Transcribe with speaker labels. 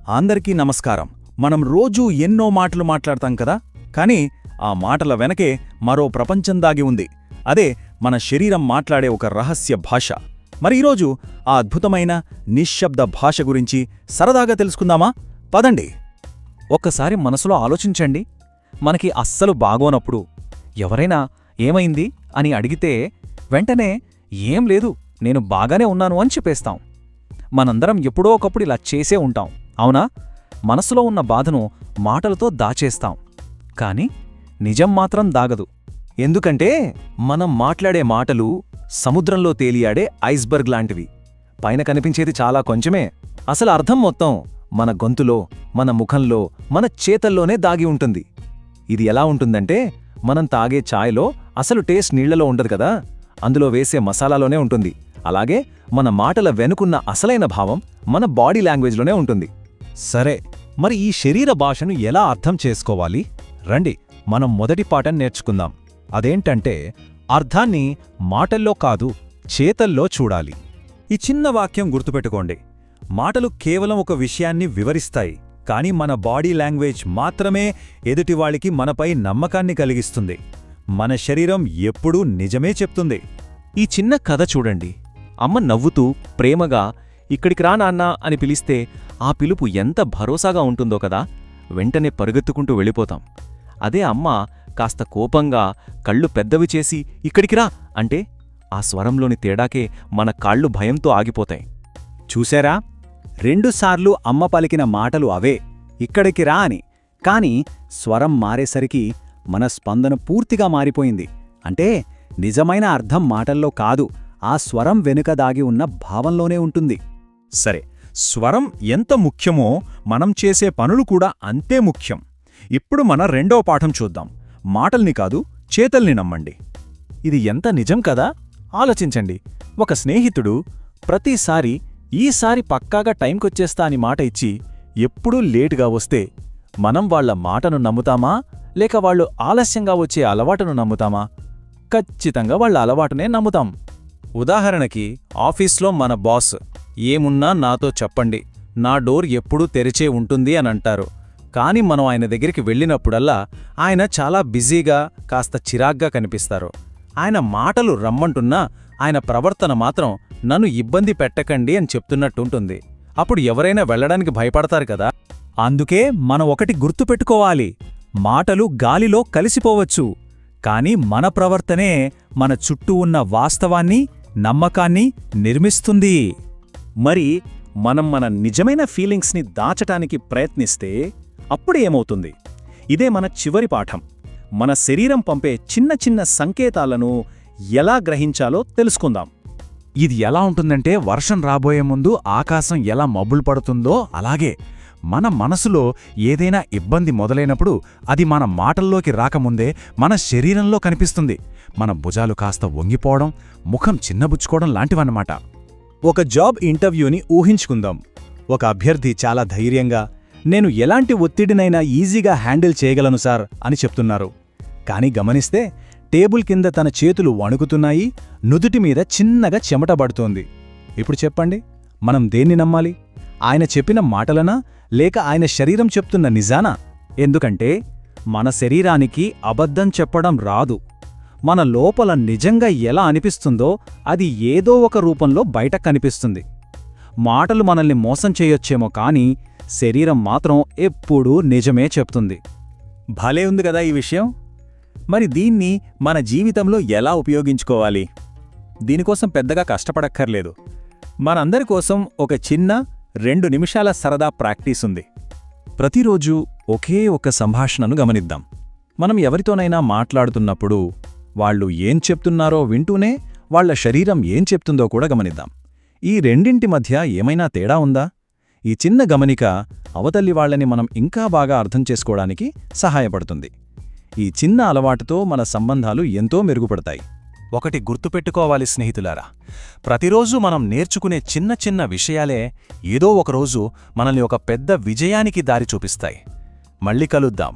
Speaker 1: అందరికీ నమస్కారం. మనం రోజూ ఎన్నో మాటలు మాట్లాడతాం కదా, కానీ ఆ మాటల వెనకే మరో ప్రపంచం దాగి ఉంది. అదే మన శరీరం మాట్లాడే ఒక రహస్య భాష. మరి ఈరోజు ఆ అద్భుతమైన నిశ్శబ్ద భాష గురించి సరదాగా తెలుసుకుందామా? పదండి.
Speaker 2: ఒక్కసారి మనసులో ఆలోచించండి. మనకి అస్సలు బాగోనప్పుడు ఎవరైనా ఏమైంది అని అడిగితే వెంటనే ఏం లేదు, నేను బాగానే ఉన్నాను అని చెప్పేస్తాం. మనందరం ఎప్పుడో ఒకప్పుడు ఇలా చేసే ఉంటాం, అవునా? మనసులో ఉన్న బాధను మాటలతో దాచేస్తాం. కాని నిజం మాత్రం దాగదు. ఎందుకంటే మనం మాట్లాడే మాటలు సముద్రంలో తేలియాడే ఐస్బర్గ్ లాంటివి. పైన కనిపించేది చాలా కొంచెమే, అసలు అర్థం మొత్తం మన గొంతులో, మన ముఖంలో, మన చేతల్లోనే దాగి ఉంటుంది. ఇది ఎలా ఉంటుందంటే, మనం తాగే ఛాయ్లో అసలు టేస్ట్ నీళ్లలో ఉండదు కదా, అందులో వేసే మసాలాలోనే ఉంటుంది. అలాగే మన మాటల వెనుకున్న అసలైన భావం మన బాడీ లాంగ్వేజ్లోనే ఉంటుంది.
Speaker 3: సరే, మరి ఈ శరీర భాషను ఎలా అర్థం చేసుకోవాలి? రండి, మనం మొదటి పాఠం నేర్చుకుందాం. అదేంటంటే, అర్థాన్ని మాటల్లో కాదు, చేతల్లో చూడాలి.
Speaker 1: ఈ చిన్న వాక్యం గుర్తుపెట్టుకోండి. మాటలు కేవలం ఒక విషయాన్ని వివరిస్తాయి, కానీ మన బాడీ లాంగ్వేజ్ మాత్రమే ఎదుటివాళ్ళకి మనపై నమ్మకాన్ని కలిగిస్తుంది. మన శరీరం ఎప్పుడూ నిజమే చెప్తుంది.
Speaker 2: ఈ చిన్న కథ చూడండి. అమ్మ నవ్వుతూ ప్రేమగా ఇక్కడికి రా నాన్నా అని పిలిస్తే ఆ పిలుపు ఎంత భరోసాగా ఉంటుందో కదా. వెంటనే పరుగెత్తుకుంటూ వెళ్ళిపోతాం. అదే అమ్మ కాస్త కోపంగా కళ్ళు పెద్దవి చేసి ఇక్కడికి రా అంటే ఆ స్వరంలోని తేడాకే మన కాళ్ళు భయంతో ఆగిపోతాయి.
Speaker 3: చూశారా? రెండుసార్లు అమ్మ పలికిన మాటలు అవే, ఇక్కడికి రా అని. కాని స్వరం మారేసరికి మన స్పందన పూర్తిగా మారిపోయింది. అంటే నిజమైన అర్థం మాటల్లో కాదు, ఆ స్వరం వెనుక దాగి ఉన్న భావంలోనే ఉంటుంది.
Speaker 1: సరే, స్వరం ఎంత ముఖ్యమో మనం చేసే పనులు కూడా అంతే ముఖ్యం. ఇప్పుడు మన రెండో పాఠం చూద్దాం. మాటల్ని కాదు, చేతల్ని నమ్మండి.
Speaker 2: ఇది ఎంత నిజం కదా. ఆలోచించండి. ఒక స్నేహితుడు ప్రతిసారి ఈసారి పక్కాగా టైంకొచ్చేస్తా అని మాట ఇచ్చి ఎప్పుడూ లేటుగా వస్తే మనం వాళ్ల మాటను నమ్ముతామా, లేక వాళ్ళు ఆలస్యంగా వచ్చే అలవాటును నమ్ముతామా? ఖచ్చితంగా వాళ్ల అలవాటునే నమ్ముతాం.
Speaker 1: ఉదాహరణకి, ఆఫీస్లో మన బాస్ ఏమున్నా నాతో చెప్పండి, నా డోర్ ఎప్పుడూ తెరిచే ఉంటుంది అనంటారు. కాని మనం ఆయన దగ్గరికి వెళ్ళినప్పుడల్లా ఆయన చాలా బిజీగా, కాస్త చిరాగ్గా కనిపిస్తారు. ఆయన మాటలు రమ్మంటున్నా ఆయన ప్రవర్తన మాత్రం నన్ను ఇబ్బంది పెట్టకండి అని చెప్తున్నట్టుంటుంది. అప్పుడు ఎవరైనా వెళ్లడానికి భయపడతారు కదా.
Speaker 3: అందుకే మనం ఒకటి గుర్తుపెట్టుకోవాలి, మాటలు గాలిలో కలిసిపోవచ్చు, కాని మన ప్రవర్తనే మన చుట్టూ ఉన్న వాస్తవాన్ని, నమ్మకాన్ని నిర్మిస్తుంది.
Speaker 1: మరి మనం మన నిజమైన ఫీలింగ్స్ని దాచటానికి ప్రయత్నిస్తే అప్పుడు ఏమవుతుంది? ఇదే మన చివరి పాఠం. మన శరీరం పంపే చిన్న చిన్న సంకేతాలను ఎలా గ్రహించాలో తెలుసుకుందాం.
Speaker 3: ఇది ఎలా ఉంటుందంటే, వర్షం రాబోయే ముందు ఆకాశం ఎలా మబ్బులు పడుతుందో అలాగే మన మనసులో ఏదైనా ఇబ్బంది మొదలైనప్పుడు అది మన మాటల్లోకి రాకముందే మన శరీరంలో కనిపిస్తుంది. మన భుజాలు కాస్త వంగిపోవడం, ముఖం చిన్నబుచ్చుకోవడం లాంటివన్నమాట.
Speaker 1: ఒక జాబ్ ఇంటర్వ్యూని ఊహించుకుందాం. ఒక అభ్యర్థి చాలా ధైర్యంగా, నేను ఎలాంటి ఒత్తిడినైనా ఈజీగా హ్యాండిల్ చేయగలను సార్ అని చెప్తున్నారు. కాని గమనిస్తే టేబుల్ కింద తన చేతులు వణుకుతున్నాయి, నుదుటి మీద చిన్నగా చెమటబడుతోంది. ఇప్పుడు చెప్పండి, మనం దేన్ని నమ్మాలి? ఆయన చెప్పిన మాటలనా, లేక ఆయన శరీరం చెప్తున్న నిజానా? ఎందుకంటే మన శరీరానికి అబద్ధం చెప్పడం రాదు. మన లోపల నిజంగా ఎలా అనిపిస్తుందో అది ఏదో ఒక రూపంలో బయట కనిపిస్తుంది. మాటలు మనల్ని మోసం చేయొచ్చేమో కాని శరీరం మాత్రం ఎప్పుడూ నిజమే చెప్తుంది. భలే ఉంది కదా ఈ విషయం. మరి దీన్ని మన జీవితంలో ఎలా ఉపయోగించుకోవాలి? దీనికోసం పెద్దగా కష్టపడక్కర్లేదు. మనందరి కోసం ఒక చిన్న 2 నిమిషాల సరదా ప్రాక్టీస్ ఉంది. ప్రతిరోజు ఒకే ఒక సంభాషణను గమనిద్దాం. మనం ఎవరితోనైనా మాట్లాడుతున్నప్పుడు వాళ్ళు ఏం చెప్తున్నారో వింటూనే వాళ్ల శరీరం ఏం చెప్తుందో కూడా గమనిద్దాం. ఈ రెండింటి మధ్య ఏమైనా తేడా ఉందా? ఈ చిన్న గమనిక అవతలి వాళ్లని మనం ఇంకా బాగా అర్థం చేసుకోవడానికి సహాయపడుతుంది. ఈ చిన్న అలవాటుతో మన సంబంధాలు ఎంతో మెరుగుపడతాయి. ఒకటి గుర్తుపెట్టుకోవాలి స్నేహితులారా, ప్రతిరోజు మనం నేర్చుకునే చిన్న చిన్న విషయాలే ఏదో ఒకరోజు మనల్ని ఒక పెద్ద విజయానికి దారి చూపిస్తాయి. మళ్ళీ కలుద్దాం.